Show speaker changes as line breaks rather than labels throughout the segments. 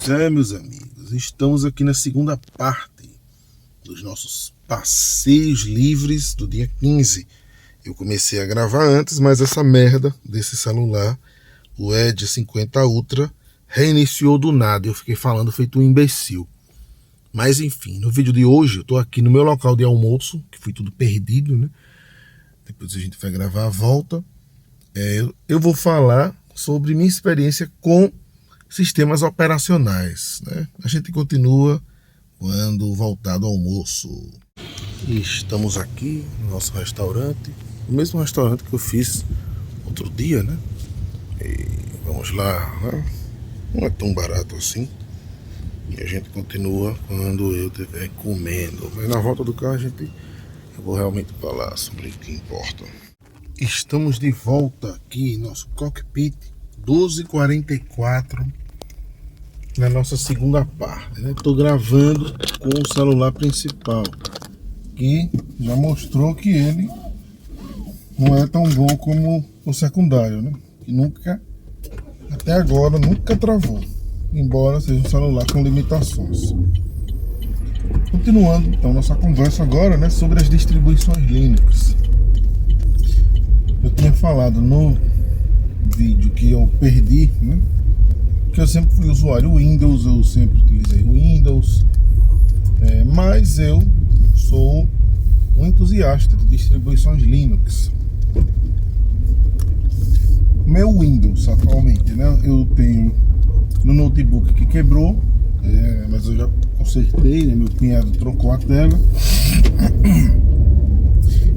Meus amigos, estamos aqui na segunda parte dos nossos passeios livres do dia 15. Eu comecei a gravar antes, mas essa merda desse celular, o Edge 50 Ultra, reiniciou do nada. Eu fiquei falando feito um imbecil. Mas enfim, no vídeo de hoje eu tô aqui no meu local de almoço, que foi tudo perdido, né? Depois a gente vai gravar a volta. Eu vou falar sobre minha experiência com sistemas operacionais, né? A gente continua quando voltar do almoço. E estamos aqui no nosso restaurante, o mesmo restaurante que eu fiz outro dia, né? E vamos lá, né? Não é tão barato assim. E a gente continua quando eu estiver comendo. Mas na volta do carro eu vou realmente falar sobre o que importa. Estamos de volta aqui em nosso cockpit 12h44 na nossa segunda parte, né? Estou gravando com o celular principal, que já mostrou que ele não é tão bom como o secundário, né? Que nunca, até agora, nunca travou, embora seja um celular com limitações. Continuando então nossa conversa agora, né, sobre as distribuições Linux. Eu tinha falado no vídeo que eu perdi, né, que eu sempre fui usuário Windows, eu sempre utilizei o Windows, mas eu sou um entusiasta de distribuições Linux. Meu Windows atualmente, né, eu tenho no notebook que quebrou, mas eu já consertei, né, meu cunhado trocou a tela,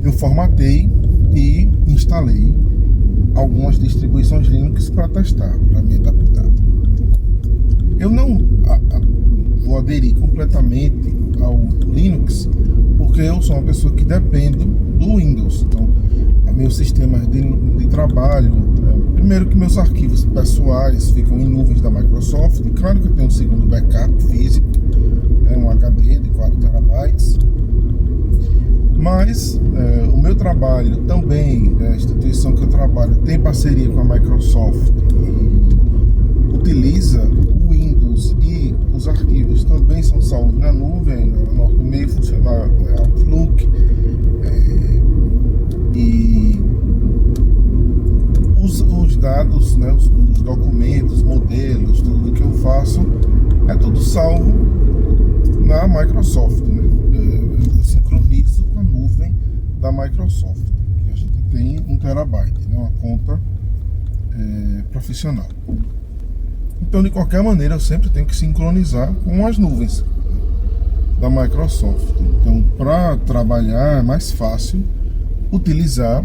eu formatei e instalei algumas distribuições Linux para testar, para me adaptar. Eu não vou aderir completamente ao Linux, porque eu sou uma pessoa que depende do Windows. Então, meus sistemas de trabalho, primeiro que meus arquivos pessoais ficam em nuvens da Microsoft, e claro que eu tenho um segundo backup físico, um HD de 4 terabytes, mas o meu trabalho também, a instituição que eu trabalho tem parceria com a Microsoft e utiliza o Windows, e os arquivos também são salvos na nuvem, no meio funcional Outlook, e os dados, né, os documentos, modelos, tudo que eu faço é tudo salvo na Microsoft, né? Eu sincronizo com a nuvem da Microsoft, que a gente tem 1 terabyte, né? Uma conta profissional. Então, de qualquer maneira, eu sempre tenho que sincronizar com as nuvens da Microsoft. Então, para trabalhar é mais fácil utilizar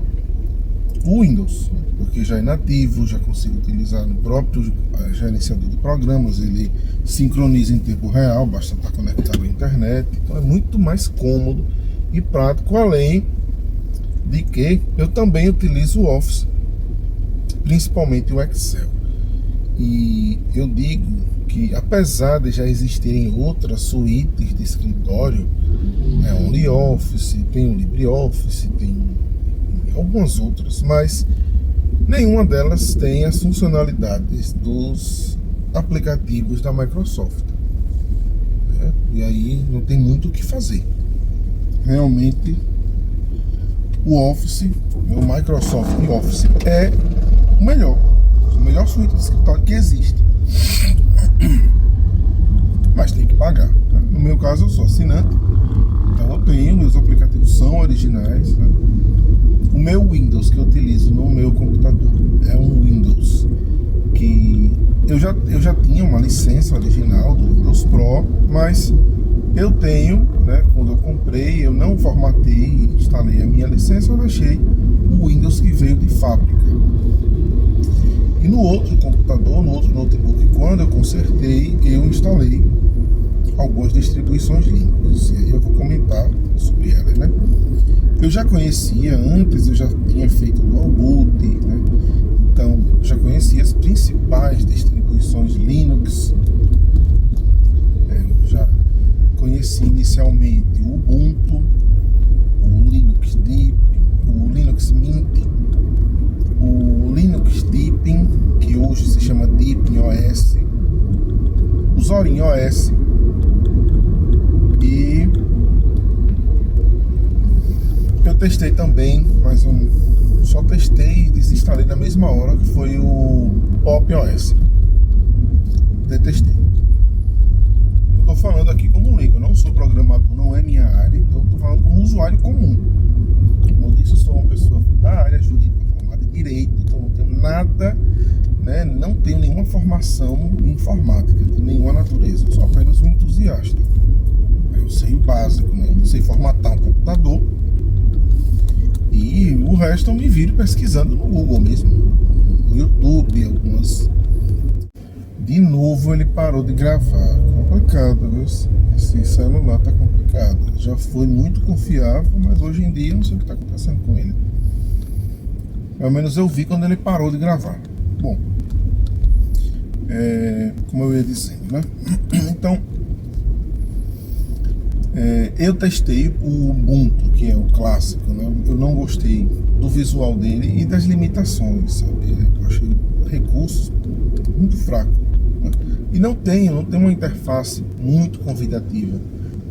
o Windows, porque já é nativo, já consigo utilizar no próprio gerenciador de programas, ele sincroniza em tempo real, basta estar conectado à internet, então é muito mais cômodo e prático, além de que eu também utilizo o Office, principalmente o Excel. E eu digo que, apesar de já existirem outras suítes de escritório, o OnlyOffice, tem o LibreOffice, tem algumas outras, mas nenhuma delas tem as funcionalidades dos aplicativos da Microsoft, né? E aí não tem muito o que fazer. Realmente o Office, o Microsoft Office, é a melhor suíte de escritório que existe, mas tem que pagar, né? No meu caso eu sou assinante, então eu tenho, meus aplicativos são originais, né? O meu Windows que eu utilizo no meu computador é um Windows que eu já tinha uma licença original do Windows Pro, mas eu tenho, né, quando eu comprei, eu não formatei e instalei a minha licença, eu deixei o Windows que veio de fábrica. E no outro computador, no outro notebook, quando eu consertei, eu instalei algumas distribuições Linux, e aí eu vou comentar sobre elas, né? Eu já conhecia antes, eu já tinha feito dual boot, né? Então já conhecia as principais distribuições Linux. Eu já conheci inicialmente o Ubuntu, o Linux Deep, o Linux Mint, o Linux Deepin, que hoje se chama Deepin OS, os Zorin OS. E eu testei também, mas eu só testei e desinstalei na mesma hora, que foi o Pop OS. Detestei. Eu tô falando aqui como leigo, eu não sou programador, não é minha área, então eu tô falando como usuário comum. Como eu disse, eu sou uma pessoa da área jurídica, formada em direito, então não tenho nada, né, não tenho nenhuma formação em informática, de nenhuma natureza, eu sou apenas um entusiasta. Eu sei o básico, né? Eu sei formatar um computador e o resto eu me viro pesquisando no Google mesmo, no YouTube, algumas. De novo ele parou de gravar. Complicado, viu? Esse celular tá complicado. Já foi muito confiável, mas hoje em dia eu não sei o que tá acontecendo com ele. Pelo menos eu vi quando ele parou de gravar. Bom, como eu ia dizendo, né? Então, eu testei o Ubuntu, que é o clássico, né? Eu não gostei do visual dele e das limitações, sabe? Eu achei recursos muito fracos. E não tem uma interface muito convidativa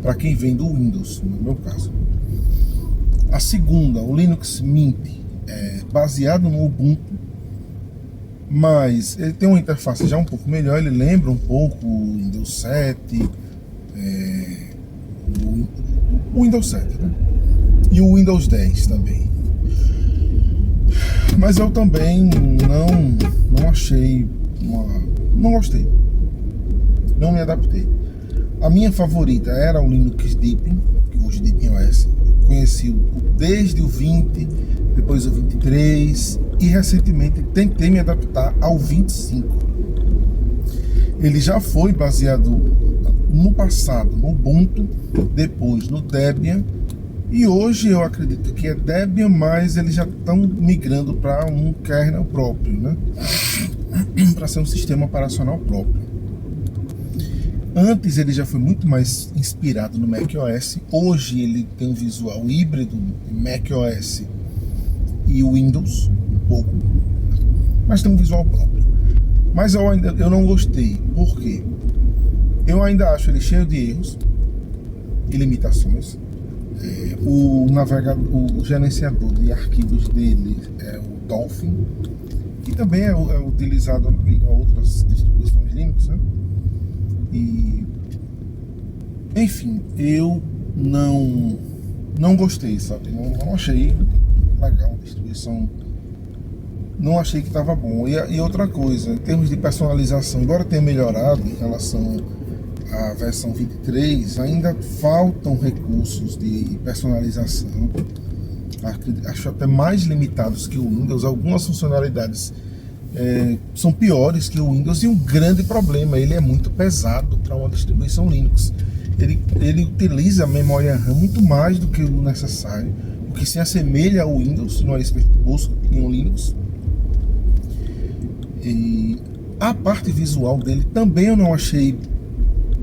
para quem vem do Windows, no meu caso. A segunda, o Linux Mint, é baseado no Ubuntu, mas ele tem uma interface já um pouco melhor, ele lembra um pouco o Windows 7, o Windows 7, né? E o Windows 10 também. Mas eu também não achei não gostei. Não me adaptei. A minha favorita era o Linux Deepin, que hoje é Deepin OS. Conheci desde o 20, depois o 23 e recentemente tentei me adaptar ao 25. Ele já foi baseado no passado no Ubuntu, depois no Debian, e hoje eu acredito que é Debian, mas eles já estão migrando para um kernel próprio, né? Para ser um sistema operacional próprio. Antes ele já foi muito mais inspirado no macOS. Hoje ele tem um visual híbrido macOS e Windows, um pouco, mas tem um visual próprio. Mas eu não gostei. Por quê? Eu ainda acho ele cheio de erros e limitações. O gerenciador de arquivos dele é o Dolphin, que também é utilizado em outras distribuições Linux, né? E, enfim, eu não gostei, sabe? Não achei legal a distribuição. Não achei que estava bom. E outra coisa, em termos de personalização, embora tenha melhorado em relação à versão 23, ainda faltam recursos de personalização. Acho até mais limitados que o Windows. Algumas funcionalidades são piores que o Windows, e um grande problema, ele é muito pesado para uma distribuição Linux. Ele utiliza a memória RAM muito mais do que o necessário, o que se assemelha ao Windows, não é isso que a gente busca em um Linux. E a parte visual dele também eu não achei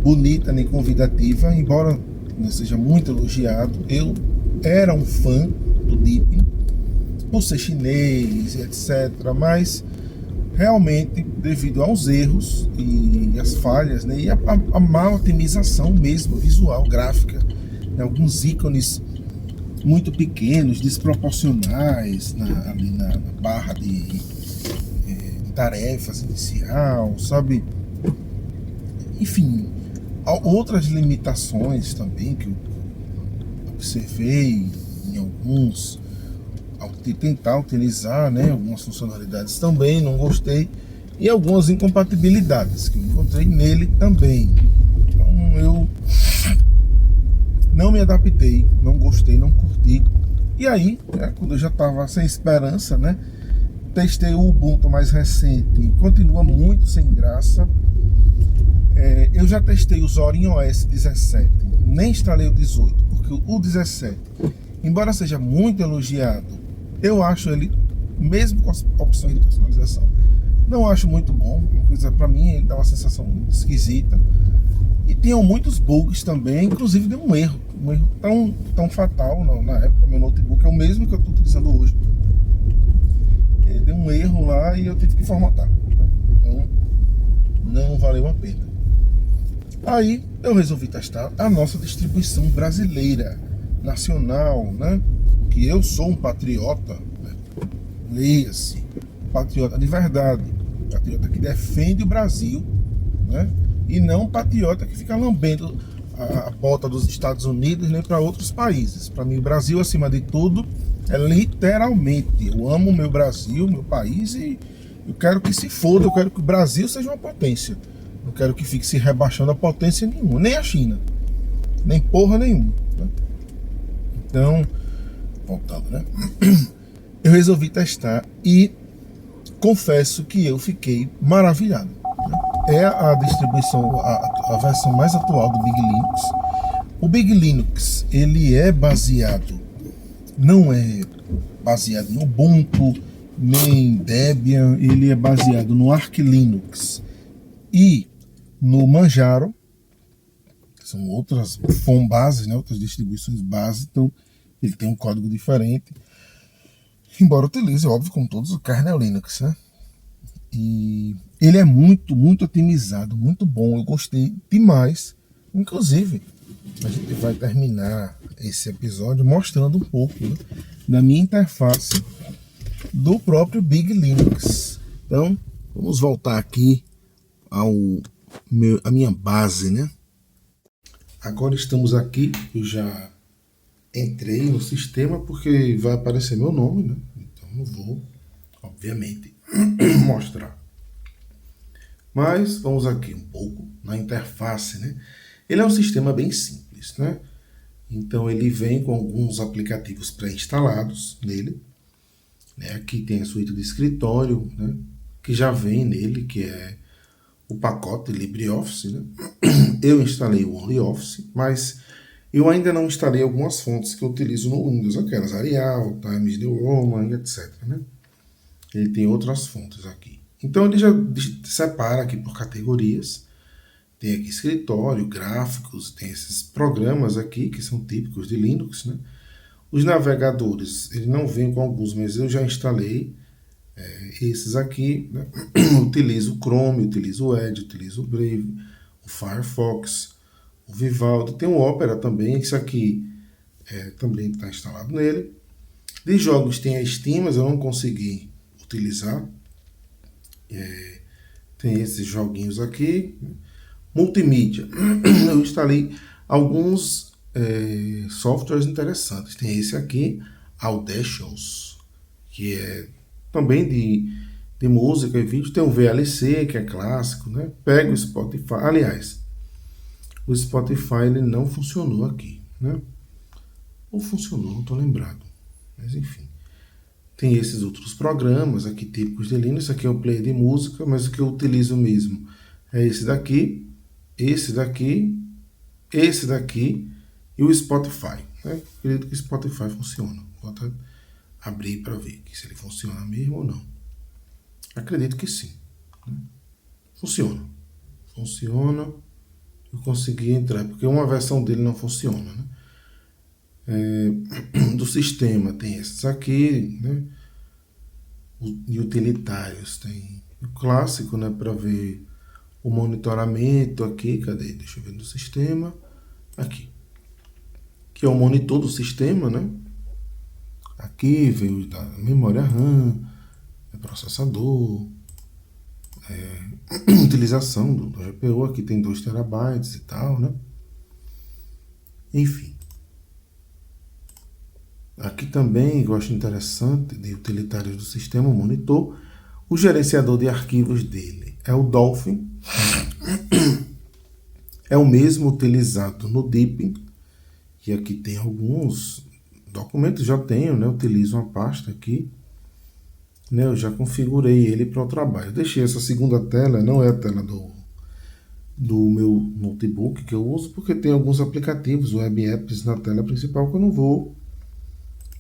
bonita nem convidativa, embora não seja muito elogiado. Eu era um fã do Deepin por ser chinês, etc, mas realmente devido aos erros e as falhas, né, e a má otimização mesmo visual, gráfica, né, alguns ícones muito pequenos, desproporcionais ali na barra de tarefas inicial, sabe? Enfim, outras limitações também que eu observei em alguns, ao tentar utilizar, né, algumas funcionalidades também não gostei, e algumas incompatibilidades que eu encontrei nele também. Então eu não me adaptei, não gostei, não curti. E aí, quando eu já estava sem esperança, né, testei o Ubuntu mais recente, continua muito sem graça. Eu já testei o Zorin OS 17, nem instalei o 18, porque o 17, embora seja muito elogiado, eu acho ele, mesmo com as opções de personalização, não acho muito bom. Uma coisa, para mim, ele dá uma sensação esquisita. E tinham muitos bugs também, inclusive deu um erro tão fatal na época. Meu notebook é o mesmo que eu estou utilizando hoje. Deu um erro lá e eu tive que formatar. Então, não valeu a pena. Aí eu resolvi testar a nossa distribuição brasileira, nacional, né? Que eu sou um patriota, né? Leia-se, patriota de verdade, patriota que defende o Brasil, né? E não patriota que fica lambendo a bota dos Estados Unidos nem para outros países. Para mim, o Brasil, acima de tudo, é literalmente. Eu amo o meu Brasil, meu país, e eu quero que se foda, eu quero que o Brasil seja uma potência. Não quero que fique se rebaixando a potência nenhuma, nem a China, nem porra nenhuma, né? Então, voltando, né? Eu resolvi testar e confesso que eu fiquei maravilhado, né? É a distribuição, a versão mais atual do Big Linux. O Big Linux, ele é baseado, não é baseado em Ubuntu, nem Debian, ele é baseado no Arch Linux e no Manjaro, que são outras bases, né, outras distribuições base, então ele tem um código diferente, embora utilize, óbvio, como todos, o kernel Linux, né? E ele é muito, muito otimizado, muito bom, eu gostei demais. Inclusive, a gente vai terminar esse episódio mostrando um pouco, né, da minha interface do próprio Big Linux. Então, vamos voltar aqui a minha base, né? Agora estamos aqui, eu já entrei no sistema porque vai aparecer meu nome, né? Então eu vou, obviamente, mostrar. Mas vamos aqui um pouco na interface, né? Ele é um sistema bem simples, né? Então ele vem com alguns aplicativos pré-instalados nele, né? Aqui tem a suíte de escritório, né? Que já vem nele, que é o pacote LibreOffice, né? Eu instalei o OnlyOffice, mas eu ainda não instalei algumas fontes que eu utilizo no Windows, aquelas Arial, Times New Roman, etc, né? Ele tem outras fontes aqui. Então ele já separa aqui por categorias. Tem aqui escritório, gráficos, tem esses programas aqui que são típicos de Linux, né? Os navegadores, ele não vem com alguns, mas eu já instalei esses aqui, né? Utilizo o Chrome, utilizo o Edge, utilizo o Brave, o Firefox, o Vivaldi, tem o Opera também, isso aqui também está instalado nele. De jogos tem a Steam, mas eu não consegui utilizar. Tem esses joguinhos aqui. Multimídia, eu instalei alguns softwares interessantes. Tem esse aqui, Audacious, que é também de música e vídeo. Tem o VLC, que é clássico, né? Pega o Spotify. Aliás, o Spotify ele não funcionou aqui, né? Ou funcionou, não estou lembrado. Mas enfim. Tem esses outros programas aqui típicos de Linux. Esse aqui é o player de música, mas o que eu utilizo mesmo é esse daqui, esse daqui e o Spotify, né? Acredito que o Spotify funciona. Vou até abrir para ver se ele funciona mesmo ou não. Acredito que sim, né? Funciona. Eu consegui entrar, porque uma versão dele não funciona, né? Do sistema tem esses aqui, né? E utilitários tem o clássico, né? Para ver o monitoramento aqui, cadê? Deixa eu ver no sistema. Aqui. Que é o monitor do sistema, né? Aqui veio da memória RAM, processador, utilização do GPU. Aqui tem 2 terabytes e tal, né? Enfim. Aqui também, eu acho interessante, de utilitários do sistema, o monitor. O gerenciador de arquivos dele é o Dolphin. É o mesmo utilizado no Deepin. E aqui tem alguns documentos, já tenho, né? Utilizo uma pasta aqui, né? Eu já configurei ele para o trabalho. Deixei essa segunda tela, não é a tela do meu notebook que eu uso, porque tem alguns aplicativos, web apps na tela principal que eu não vou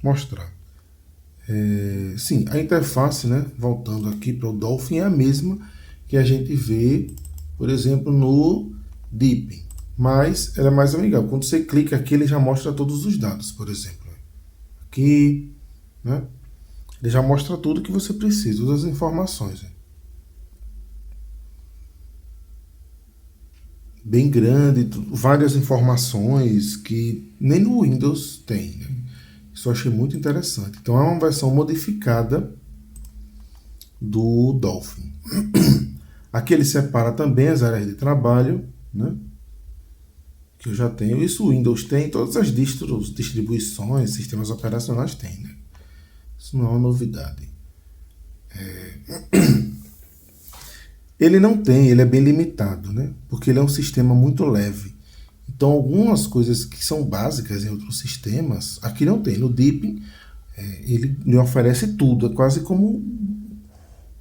mostrar. Sim, a interface, né? Voltando aqui para o Dolphin, é a mesma que a gente vê, por exemplo, no Deepin, mas ela é mais amigável. Quando você clica aqui, ele já mostra todos os dados, por exemplo. Aqui, né? Ele já mostra tudo que você precisa, todas as informações. bem grande, várias informações que nem no Windows tem, né? Isso eu achei muito interessante. Então é uma versão modificada do Dolphin. Aqui ele separa também as áreas de trabalho, né? Que eu já tenho. Isso o Windows tem, todas as distribuições, sistemas operacionais têm, né? Isso não é uma novidade. Ele não tem, ele é bem limitado, né? Porque ele é um sistema muito leve. Então, algumas coisas que são básicas em outros sistemas, aqui não tem. No Deepin, ele lhe oferece tudo. É quase como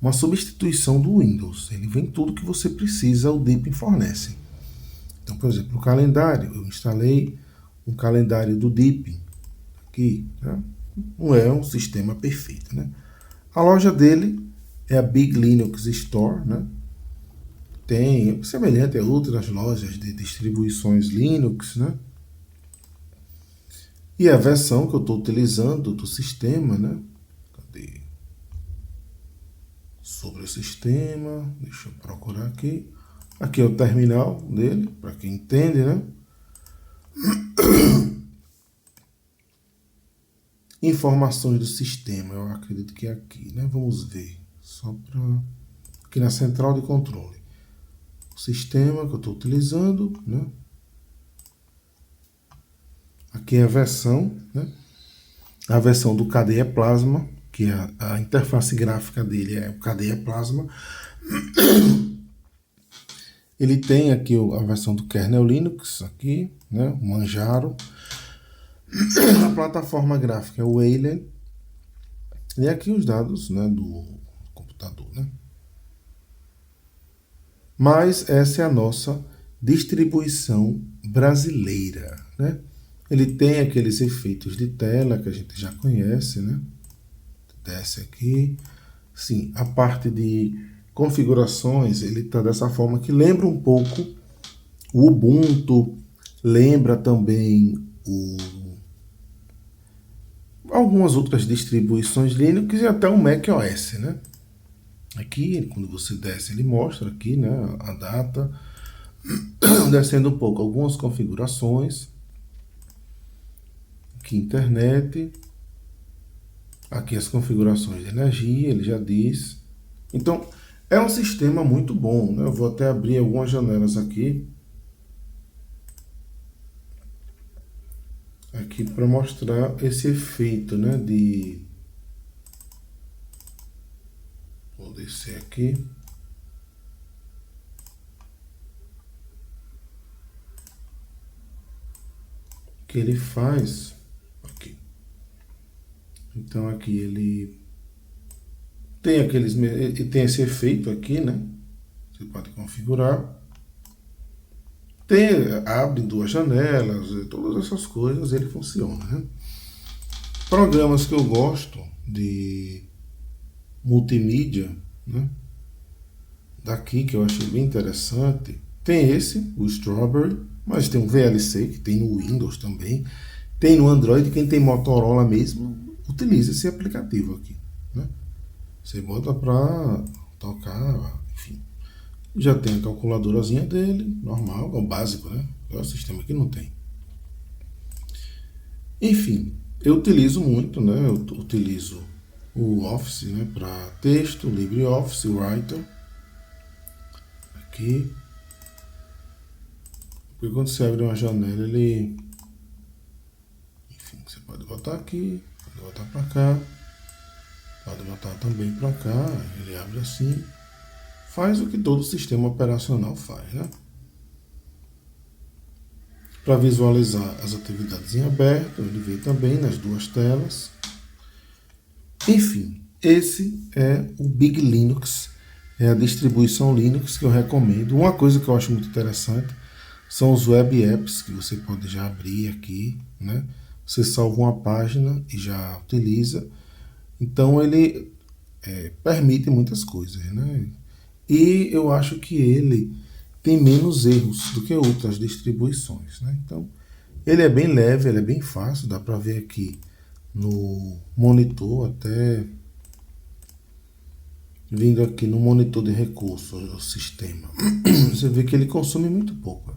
uma substituição do Windows. Ele vem tudo que você precisa, o Deepin fornece. Então, por exemplo, o calendário. Eu instalei um calendário do Deepin aqui. Né? Não é um sistema perfeito, né? A loja dele é a Big Linux Store, né? Tem, semelhante a outras lojas de distribuições Linux, né? E a versão que eu estou utilizando do sistema, né? Cadê? Sobre o sistema, deixa eu procurar aqui. Aqui é o terminal dele, para quem entende, né? Informações do sistema, eu acredito que é aqui, né? Vamos ver, só para... Aqui na central de controle. O sistema que eu estou utilizando, né? Aqui é a versão, né? A versão do KDE Plasma, que é a interface gráfica dele é o KDE Plasma. Ele tem aqui a versão do kernel Linux, aqui, né? O Manjaro. A plataforma gráfica é o Wayland. E aqui os dados, né, do computador, né? Mas essa é a nossa distribuição brasileira, né? Ele tem aqueles efeitos de tela que a gente já conhece, né? Desce aqui. Sim, a parte de configurações, ele está dessa forma que lembra um pouco o Ubuntu, lembra também algumas outras distribuições Linux e até o macOS, né? Aqui, quando você desce, ele mostra aqui, né, a data, descendo um pouco algumas configurações, aqui internet, aqui as configurações de energia, ele já diz. Então, é um sistema muito bom, né? Eu vou até abrir algumas janelas aqui para mostrar esse efeito, né, de... Vou descer aqui. Que ele faz aqui. Então aqui ele tem ele tem esse efeito aqui, né? Você pode configurar. Abre duas janelas, todas essas coisas, ele funciona, né? Programas que eu gosto de multimídia, né? Daqui que eu achei bem interessante. Tem esse, o Strawberry, mas tem um VLC que tem no Windows também. Tem no Android, quem tem Motorola mesmo, utiliza esse aplicativo aqui, né? Você bota para tocar, enfim. Já tem a calculadorazinha dele, normal, é o básico, né? É o sistema que não tem. Enfim, eu utilizo muito, né? Eu utilizo o Office, né, para texto, LibreOffice, Writer. Aqui. Porque quando você abre uma janela, ele... Enfim, você pode botar aqui, pode botar para cá, pode botar também para cá, ele abre assim. Faz o que todo sistema operacional faz, né? Para visualizar as atividades em aberto, ele vem também nas duas telas. Enfim, esse é o Big Linux, é a distribuição Linux que eu recomendo. Uma coisa que eu acho muito interessante são os web apps que você pode já abrir aqui, né? Você salva uma página e já utiliza. Então ele permite muitas coisas, né? E eu acho que ele tem menos erros do que outras distribuições, né? Então ele é bem leve, ele é bem fácil, dá para ver aqui no monitor, até vindo aqui no monitor de recursos do sistema, você vê que ele consome muito pouco.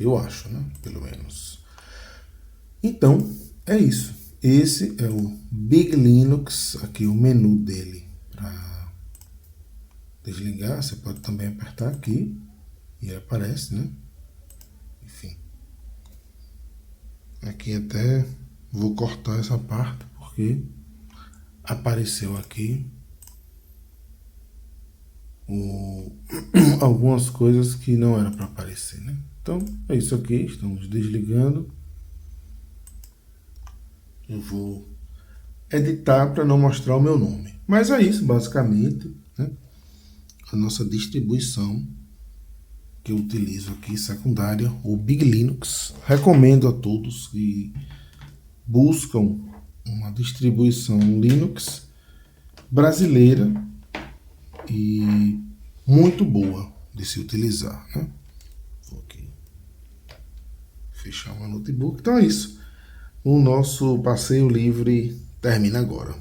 Eu acho, né? Pelo menos. Então, é isso. Esse é o Big Linux, aqui o menu dele para desligar. Você pode também apertar aqui e ele aparece, né? Enfim. Aqui até vou cortar essa parte porque apareceu aqui algumas coisas que não era para aparecer, né? Então é isso aqui, estamos desligando. Eu vou editar para não mostrar o meu nome. Mas é isso, basicamente, né? A nossa distribuição que eu utilizo aqui, secundária, o Big Linux. Recomendo a todos que buscam uma distribuição Linux brasileira e muito boa de se utilizar, né? Vou aqui fechar o notebook. Então é isso. O nosso passeio livre termina agora.